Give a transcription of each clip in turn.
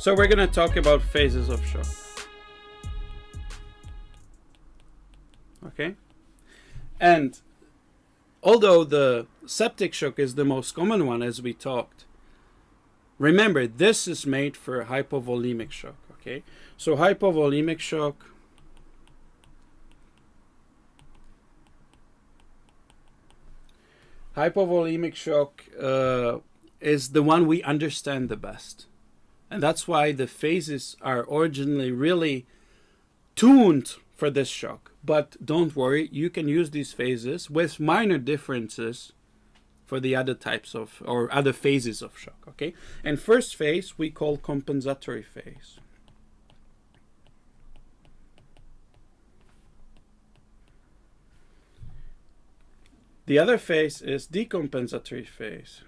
So we're going to talk about phases of shock. Okay? And although the septic shock is the most common one, as we talked, remember, this is made for hypovolemic shock. Okay? So hypovolemic shock is the one we understand the best. And that's why the phases are originally really tuned for this shock. But don't worry, you can use these phases with minor differences for the other types of, or other phases of shock, okay? And first phase we call compensatory phase. The other phase is decompensatory phase.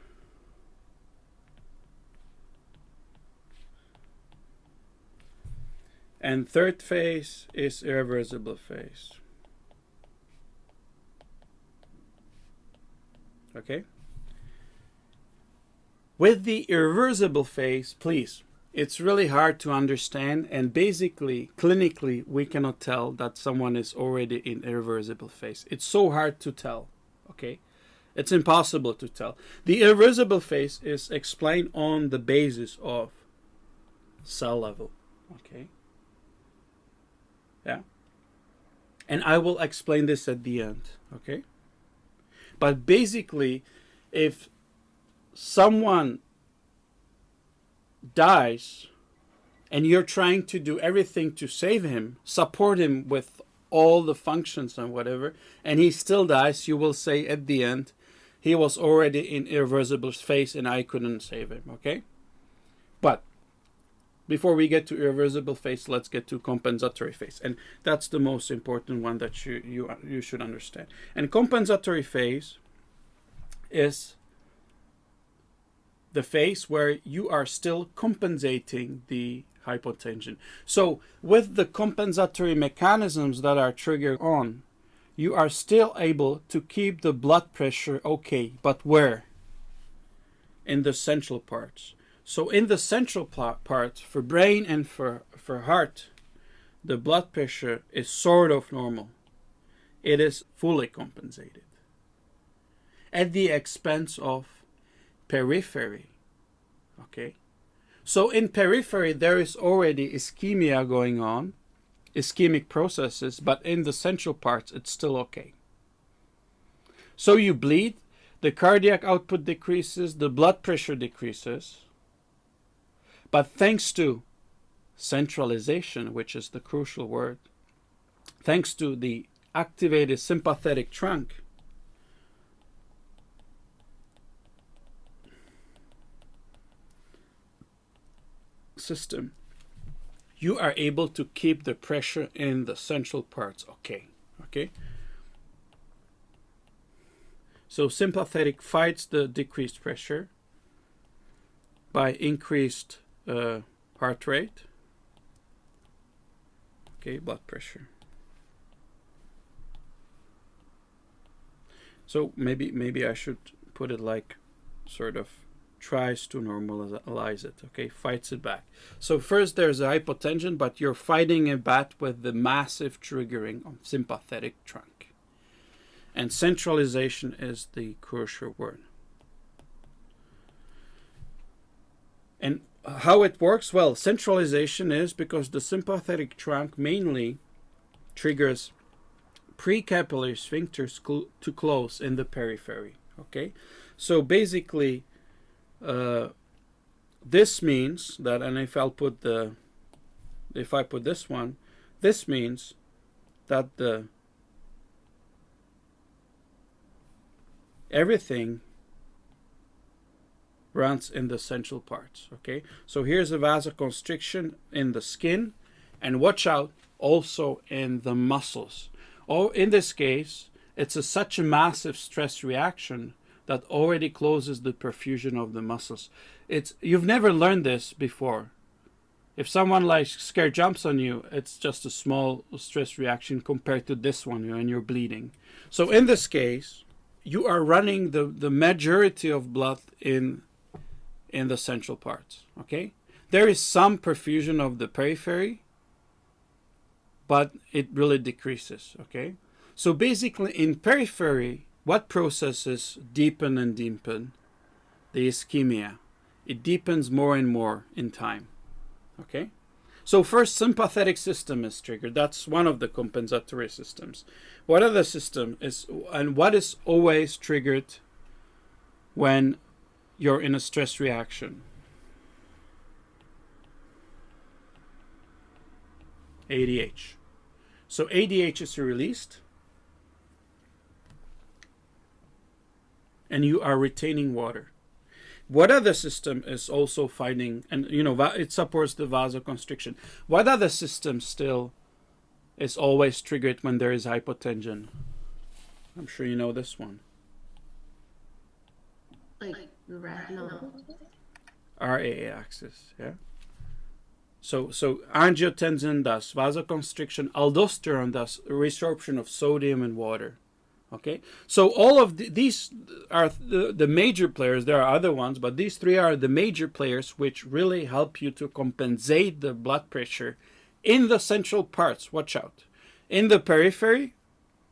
And third phase is irreversible phase. Okay? With the irreversible phase, please, it's really hard to understand, and basically, clinically, we cannot tell that someone is already in irreversible phase. It's so hard to tell, okay? It's impossible to tell. The irreversible phase is explained on the basis of cell level, okay? Yeah, and I will explain this at the end, okay? But basically, if someone dies and you're trying to do everything to save him, support him with all the functions and whatever, and he still dies, you will say at the end, he was already in irreversible phase and I couldn't save him, okay? But before we get to irreversible phase, let's get to compensatory phase. And that's the most important one that you should understand. And compensatory phase is the phase where you are still compensating the hypotension. So with the compensatory mechanisms that are triggered on, you are still able to keep the blood pressure okay. But where? In the central parts. So in the central part, for brain and for heart, the blood pressure is sort of normal. It is fully compensated. At the expense of periphery. Okay? So in periphery, there is already ischemia going on, ischemic processes, but in the central parts, it's still okay. So you bleed, the cardiac output decreases, the blood pressure decreases. But thanks to centralization, which is the crucial word, thanks to the activated sympathetic trunk, system, you are able to keep the pressure in the central parts okay. Okay? So sympathetic fights the decreased pressure by increased heart rate, okay, blood pressure. So maybe I should put it like sort of tries to normalize it, okay, fights it back. So first there's a hypotension, but you're fighting it back with the massive triggering of sympathetic trunk. And centralization is the crucial word. And how it works? Well, centralization is because the sympathetic trunk mainly triggers precapillary sphincters to close in the periphery. Okay, so basically, this means that, and if I put this one, this means that everything runs in the central parts. Okay, so here's a vasoconstriction in the skin, and watch out also in the muscles. Oh, in this case, it's such a massive stress reaction that already closes the perfusion of the muscles. You've never learned this before. If someone like scare jumps on you, it's just a small stress reaction compared to this one, and you're bleeding. So in this case, you are running the majority of blood in the central parts. Okay, There is some perfusion of the periphery, but it really decreases, okay? So basically in periphery, what processes deepen and deepen? The ischemia. It deepens more and more in time, okay? So first, sympathetic system is triggered. That's one of the compensatory systems. What other system is, and what is always triggered when you're in a stress reaction? ADH. So ADH is released, and you are retaining water. What other system is also fighting, and it supports the vasoconstriction. What other system still is always triggered when there is hypotension? I'm sure you know this one. Like no. RAAS axis, yeah. So angiotensin does vasoconstriction, aldosterone does resorption of sodium and water. Okay, so all of these are the major players. There are other ones, but these three are the major players which really help you to compensate the blood pressure in the central parts. Watch out. In the periphery,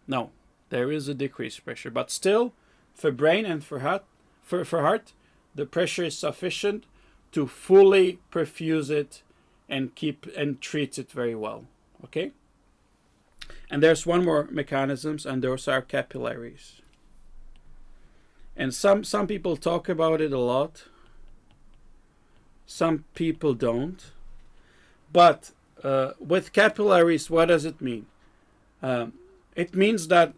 no, there is a decreased pressure, but still, for brain and for heart, the pressure is sufficient to fully perfuse it and treat it very well. Okay. And there's one more mechanisms, and those are capillaries. And some people talk about it a lot. Some people don't. But with capillaries, what does it mean? It means that,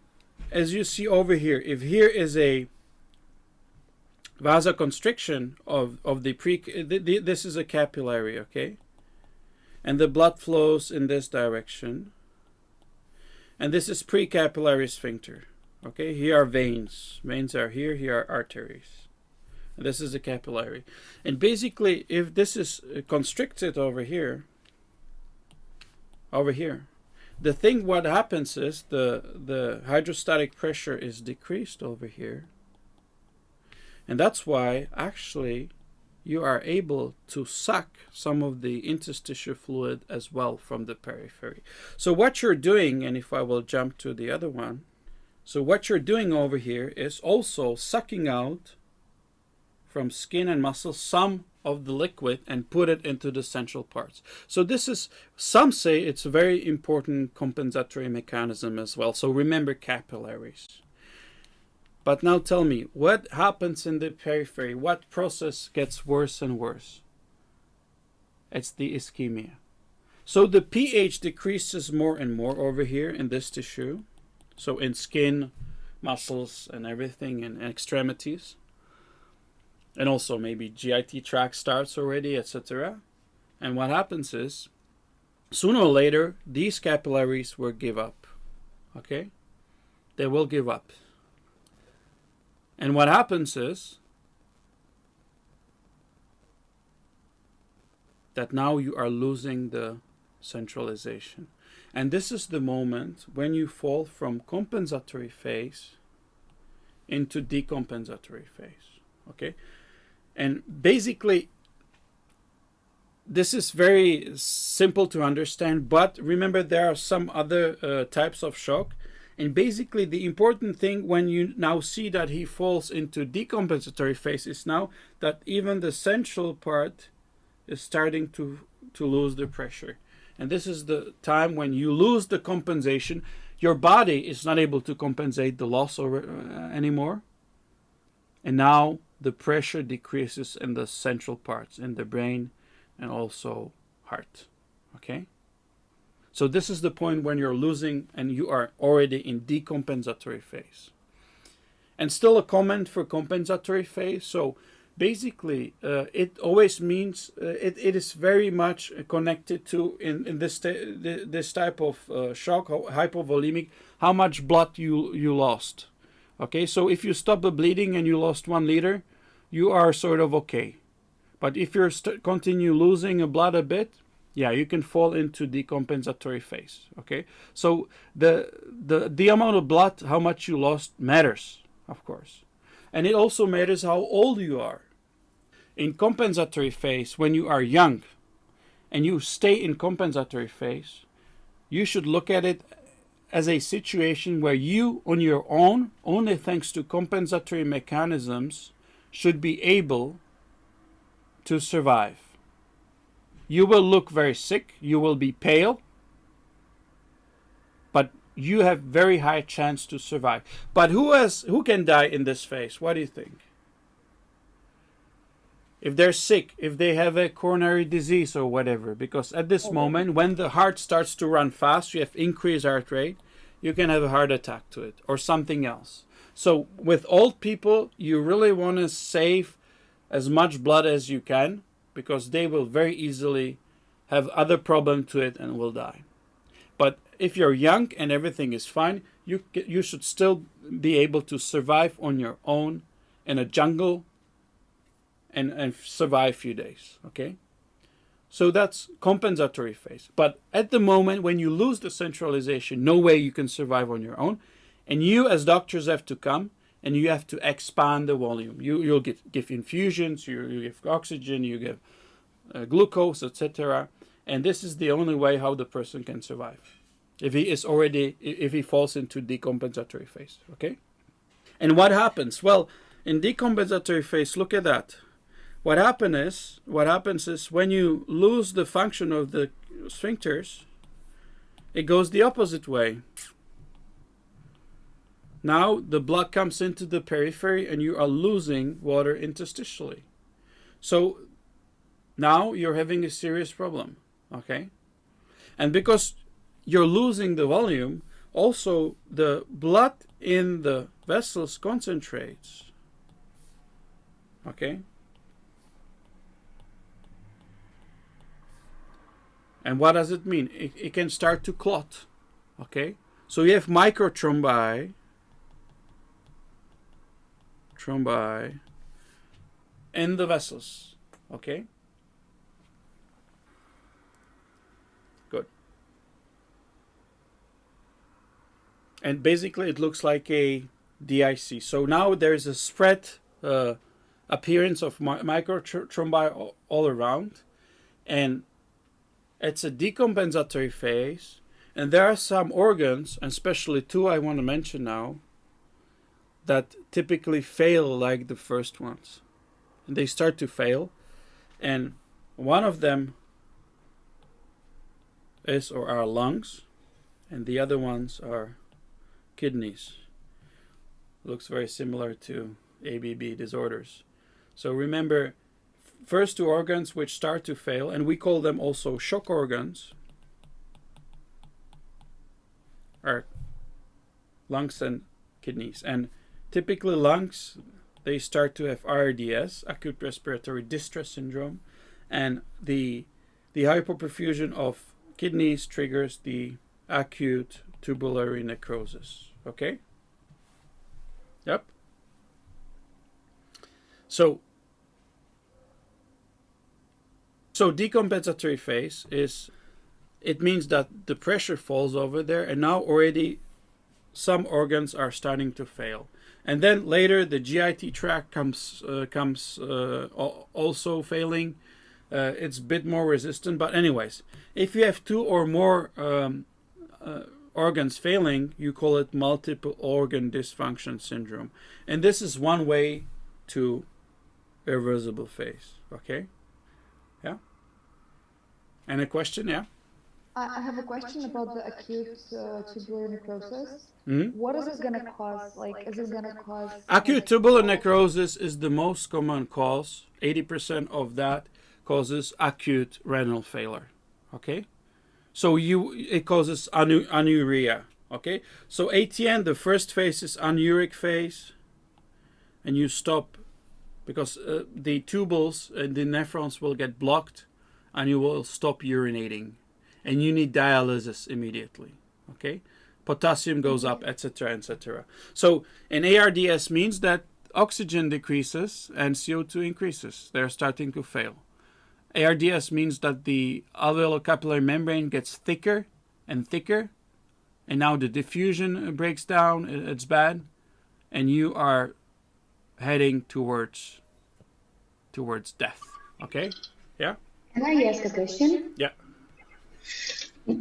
as you see over here, if here is a vasoconstriction of the this is a capillary, okay? And the blood flows in this direction. And this is precapillary sphincter. Okay, here are veins. Veins are here. Here are arteries. And this is a capillary. And basically, if this is constricted over here, what happens is the hydrostatic pressure is decreased over here. And that's why, actually, you are able to suck some of the interstitial fluid as well from the periphery. So what you're doing, and if I will jump to the other one, so what you're doing over here is also sucking out from skin and muscle some of the liquid and put it into the central parts. So this is, some say it's a very important compensatory mechanism as well. So remember capillaries. But now tell me, what happens in the periphery? What process gets worse and worse? It's the ischemia. So the pH decreases more and more over here in this tissue. So in skin, muscles, and everything, and extremities. And also maybe GIT tract starts already, etc. And what happens is, sooner or later, these capillaries will give up. Okay? They will give up. And what happens is that now you are losing the centralization. And this is the moment when you fall from compensatory phase into decompensatory phase. Okay? And basically, this is very simple to understand, but remember there are some other types of shock. And basically, the important thing when you now see that he falls into decompensatory phase is now that even the central part is starting to lose the pressure. And this is the time when you lose the compensation. Your body is not able to compensate the loss anymore. And now the pressure decreases in the central parts, in the brain and also heart. Okay? So this is the point when you're losing and you are already in decompensatory phase. And still a comment for compensatory phase. So basically, it always means it is very much connected to, in this type of shock, hypovolemic, how much blood you lost. Okay, so if you stop the bleeding and you lost 1 liter, you are sort of okay. But if you continue losing blood a bit, yeah, you can fall into decompensatory phase. Okay, so the amount of blood, how much you lost, matters, of course, and it also matters how old you are. in compensatory phase, when you are young and you stay in compensatory phase, you should look at it as a situation where you on your own, only thanks to compensatory mechanisms, should be able to survive. You will look very sick, you will be pale, but you have very high chance to survive. But who can die in this phase? What do you think? If they're sick, if they have a coronary disease or whatever, because at this moment, when the heart starts to run fast, you have increased heart rate, you can have a heart attack to it or something else. So with old people, you really want to save as much blood as you can, because they will very easily have other problem to it and will die. But if you're young and everything is fine, you should still be able to survive on your own in a jungle and survive a few days, okay? So that's compensatory phase. But at the moment when you lose the centralization, no way you can survive on your own. And you as doctors have to come and you have to expand the volume. You'll give infusions, you give oxygen, you give glucose, etc. And this is the only way how the person can survive. If he falls into decompensatory phase, okay? And what happens? Well, in decompensatory phase, look at that. What happens is when you lose the function of the sphincters, it goes the opposite way. Now the blood comes into the periphery and you are losing water interstitially. So now you're having a serious problem, okay? And because you're losing the volume, also the blood in the vessels concentrates, okay? And what does it mean? It can start to clot, okay? So you have microthrombi, in the vessels, okay? Good. And basically it looks like a DIC. So now there's a spread appearance of microthrombi all around, and it's a decompensatory phase, and there are some organs, and especially two I want to mention now, that typically fail like the first ones. And they start to fail, and one of them is or are lungs, and the other ones are kidneys. Looks very similar to ABB disorders. So remember, first two organs which start to fail, and we call them also shock organs, are lungs and kidneys. And typically lungs, they start to have RAAS, acute respiratory distress syndrome, and the hypoperfusion of kidneys triggers the acute tubular necrosis. Okay? Yep. So decompensatory phase it means that the pressure falls over there, and now already some organs are starting to fail. And then later the GIT tract comes also failing. It's a bit more resistant, but anyways, if you have two or more organs failing, you call it multiple organ dysfunction syndrome. And this is one way to irreversible phase. Okay? Yeah? And a question? Yeah? I have a question about the acute tubular necrosis. Mm-hmm. What is it going to cause? Like, is it going to cause... Acute tubular necrosis is the most common cause. 80% of that causes acute renal failure. Okay? So it causes anuria. Okay? So ATN, the first phase is anuric phase. And you stop because the tubules and the nephrons will get blocked and you will stop urinating. And you need dialysis immediately. Okay? Potassium goes up, etc., etc. So an ARDS means that oxygen decreases and CO2 increases. They're starting to fail. ARDS means that the alveolar-capillary membrane gets thicker and thicker, and now the diffusion breaks down, it's bad, and you are heading towards towards death. Okay? Yeah? Can I ask a question? Yeah.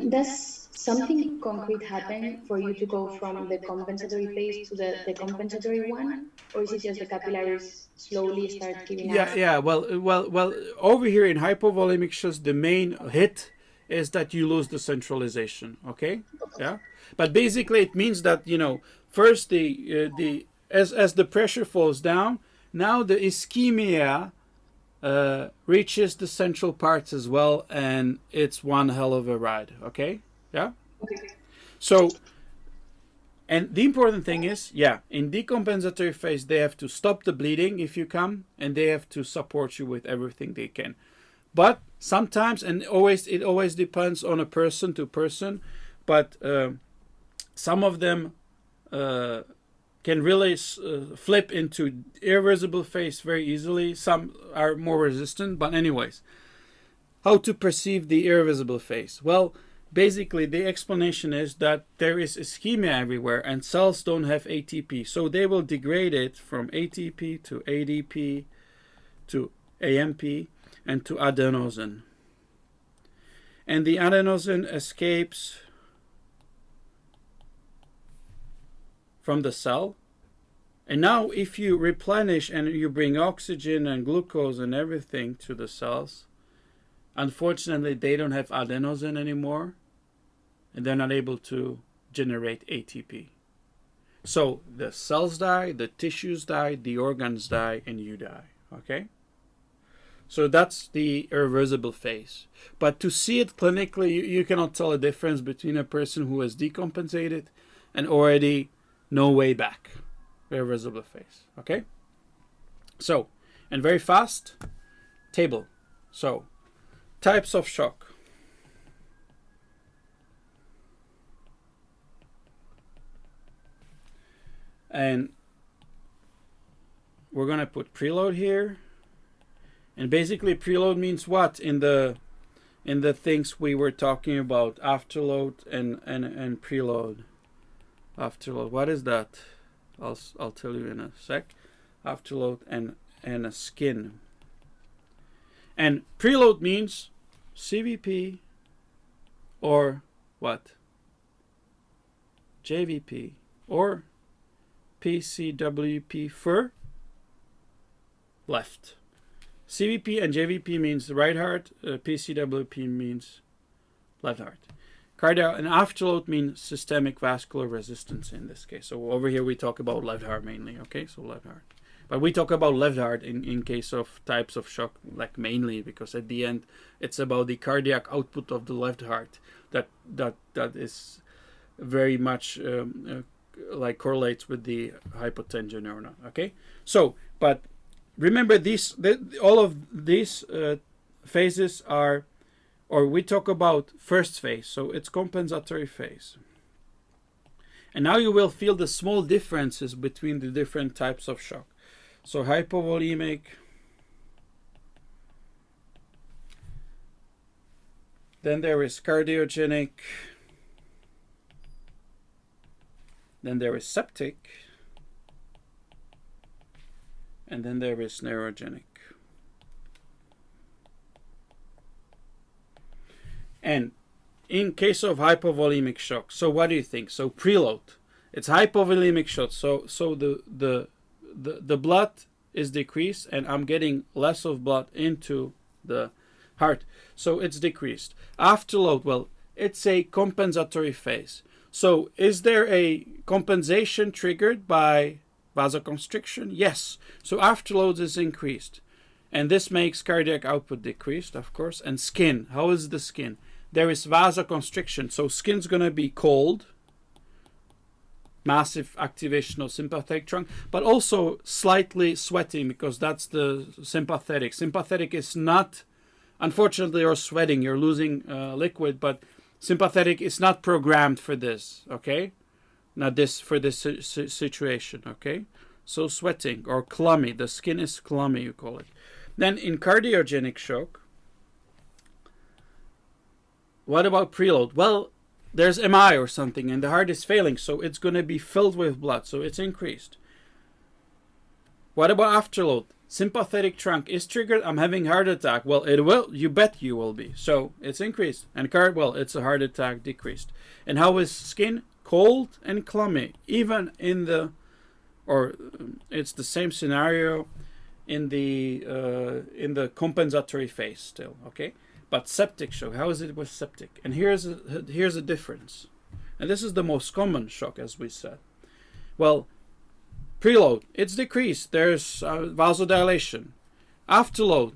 Does something concrete happen for you to go from the compensatory phase to the decompensatory one? Or is it just the capillaries slowly start giving Yeah, up? yeah. Well, over here in hypovolemic shock, the main hit is that you lose the centralization. Okay? Yeah? But basically it means that, first as the pressure falls down, now the ischemia reaches the central parts as well, and it's one hell of a ride. Okay? Yeah? Okay. So, and the important thing is, in decompensatory phase, they have to stop the bleeding if you come, and they have to support you with everything they can. But sometimes, and it always depends on a person to person, but some of them can really flip into irreversible phase very easily. Some are more resistant, but anyways, how to perceive the irreversible phase? Well, basically the explanation is that there is ischemia everywhere and cells don't have ATP, so they will degrade it from ATP to ADP to AMP and to adenosine. And the adenosine escapes from the cell. And now if you replenish and you bring oxygen and glucose and everything to the cells, unfortunately they don't have adenosine anymore and they're not able to generate ATP. So the cells die, the tissues die, the organs die, and you die. Okay? So that's the irreversible phase. But to see it clinically, you cannot tell a difference between a person who has decompensated and already no way back. Irreversible phase. Okay? So, and very fast, table. So, types of shock. And we're going to put preload here. And basically preload means what in the things we were talking about, afterload and preload. Afterload, what is that? I'll tell you in a sec. Afterload and a skin. And preload means CVP or what? JVP or PCWP for left. CVP and JVP means right heart. PCWP means left heart. Cardio and afterload means systemic vascular resistance in this case. So over here we talk about left heart mainly. Okay, so left heart. But we talk about left heart in case of types of shock, like mainly because at the end it's about the cardiac output of the left heart that is very much like correlates with the hypotension or not. Okay, so but remember all of these phases are, or we talk about first phase, so it's compensatory phase. And now you will feel the small differences between the different types of shock. So hypovolemic, then there is cardiogenic, then there is septic, and then there is neurogenic. And in case of hypovolemic shock, so what do you think? So preload, it's hypovolemic shock. So the blood is decreased, and I'm getting less of blood into the heart, so it's decreased. Afterload, well, it's a compensatory phase. So is there a compensation triggered by vasoconstriction? Yes. So afterload is increased, and this makes cardiac output decreased, of course. And skin, how is the skin? There is vasoconstriction, so skin's going to be cold, massive activation of sympathetic trunk, but also slightly sweating because that's the sympathetic. Sympathetic is not, unfortunately, you're sweating, you're losing liquid, but sympathetic is not programmed for this, okay? Not this for this situation, okay? So sweating or clammy, the skin is clammy, you call it. Then in cardiogenic shock, what about preload? Well, there's MI or something and the heart is failing, so it's going to be filled with blood, so it's increased. What about afterload? sympathetic trunk is triggered, I'm having heart attack. Well, it will. You bet you will be. So it's increased. And well, it's a heart attack decreased. And how is skin? Cold and clammy. Even in the, or it's the same scenario in the compensatory phase still. Okay. But septic shock. How is it with septic? And here's a difference. And this is the most common shock, as we said. Well, preload, it's decreased. There's vasodilation. Afterload,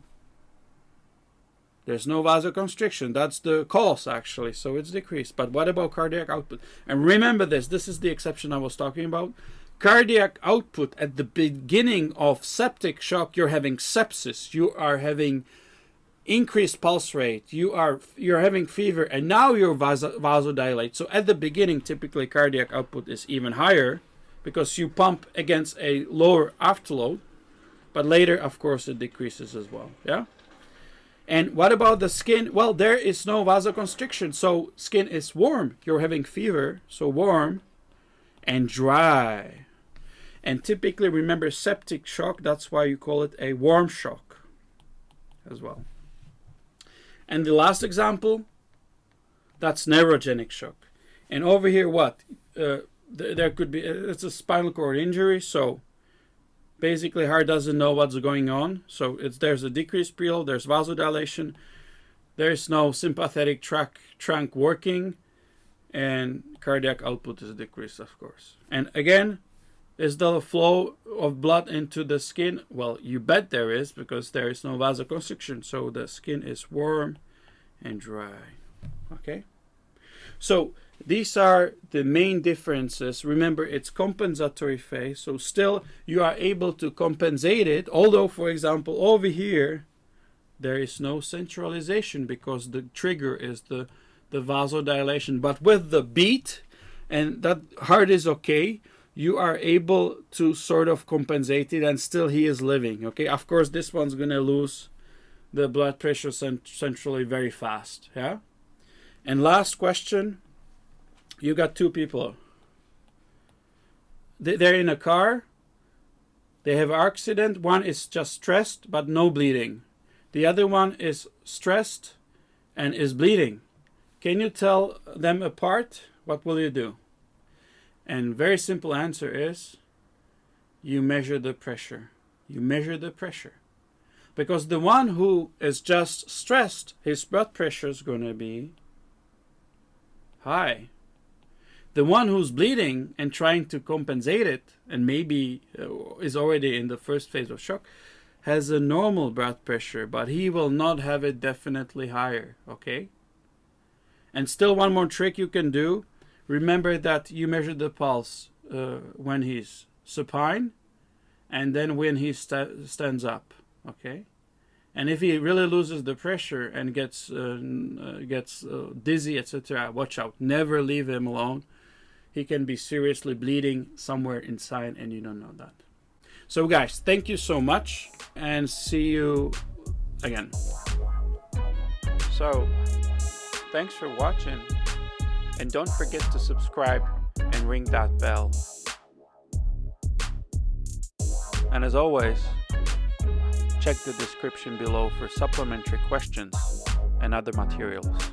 there's no vasoconstriction. That's the cause, actually. So it's decreased. But what about cardiac output? And remember this. This is the exception I was talking about. Cardiac output at the beginning of septic shock, you're having sepsis. You are having increased pulse rate. You're having fever. And now you're vasodilate. So at the beginning, typically cardiac output is even higher because you pump against a lower afterload. But later, of course, it decreases as well. Yeah? And what about the skin? Well, there is no vasoconstriction, so skin is warm. You're having fever, so warm and dry. And typically, remember, septic shock, that's why you call it a warm shock as well. And the last example, that's neurogenic shock. And over here, what? There could be, it's a spinal cord injury, so basically, heart doesn't know what's going on. So there's a decreased preload, there's vasodilation, there's no sympathetic trunk working, and cardiac output is decreased, of course. And again, is there a flow of blood into the skin? Well, you bet there is, because there is no vasoconstriction. So the skin is warm and dry. Okay? So these are the main differences. Remember, it's compensatory phase, so still you are able to compensate it, although, for example, over here, there is no centralization because the trigger is the vasodilation. But with the beat, and that heart is okay, you are able to sort of compensate it, and still he is living, okay? Of course, this one's going to lose the blood pressure centrally very fast, yeah? And last question. You got two people. They're in a car. They have an accident. One is just stressed but no bleeding. The other one is stressed and is bleeding. Can you tell them apart? What will you do? And very simple answer is you measure the pressure. You measure the pressure. Because the one who is just stressed, his blood pressure is going to be high. The one who's bleeding and trying to compensate it, and maybe is already in the first phase of shock, has a normal blood pressure, but he will not have it definitely higher, okay? And still one more trick you can do. Remember that you measure the pulse when he's supine and then when he stands up, okay? And if he really loses the pressure and gets dizzy, etc., watch out. Never leave him alone. He can be seriously bleeding somewhere inside and you don't know that. So guys, thank you so much and see you again. So, thanks for watching and don't forget to subscribe and ring that bell. And as always, check the description below for supplementary questions and other materials.